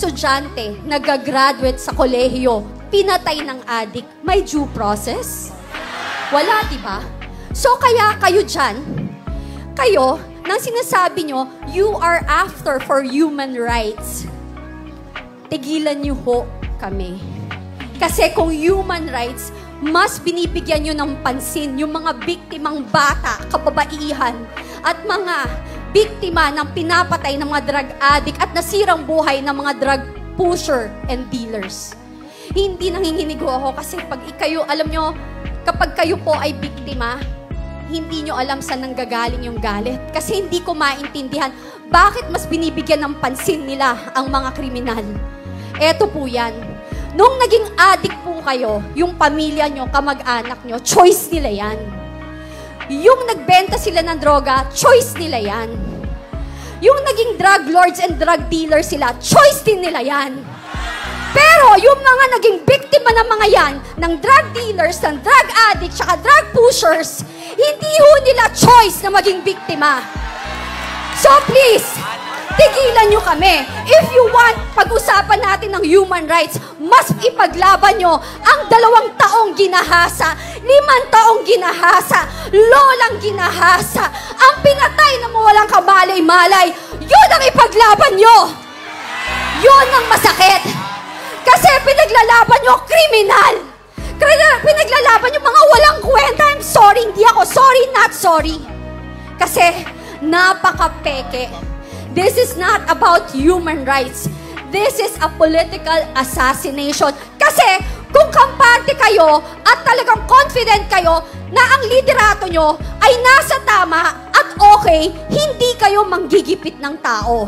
estudyante nagagraduate sa kolehiyo, pinatay ng adik, may due process? Wala, di ba? So kaya kayo dyan, kayo, nang sinasabi nyo, you are after for human rights, tigilan nyo ho kami. Kasi kung human rights, mas binibigyan nyo ng pansin yung mga biktimang bata, kababaihan, at mga biktima ng pinapatay ng mga drug addict at nasirang buhay ng mga drug pusher and dealers. Hindi nanginginig ako kasi pag kayo, alam nyo, kapag kayo po ay biktima, hindi nyo alam saan nanggagaling yung galit. Kasi hindi ko maintindihan bakit mas binibigyan ng pansin nila ang mga kriminal. Eto po yan. Nung naging addict po kayo, yung pamilya nyo, kamag-anak nyo, choice nila yan. Yung nagbenta sila ng droga, choice nila yan. Yung naging drug lords and drug dealers sila, choice din nila yan. Pero yung mga naging biktima ng mga yan, ng drug dealers, ng drug addicts, saka drug pushers, hindi ho nila choice na maging biktima. So please, tigilan nyo kami. If you want, pag-usapan natin ng human rights, mas ipaglaban nyo ang 2 taong ginahasa, 5 taong ginahasa, lolang ginahasa, ang pinatay na mawalang kamalay-malay, yun ang ipaglaban nyo. Yun ang masakit. Kasi pinaglalaban nyo, kriminal. Pinaglalaban nyo mga walang kwenta. I'm sorry, hindi ako sorry, not sorry. Kasi napaka-peke. This is not about human rights. This is a political assassination. Kasi kung kampante kayo at talagang confident kayo na ang liderato nyo ay nasa tama at okay, hindi kayo manggigipit ng tao.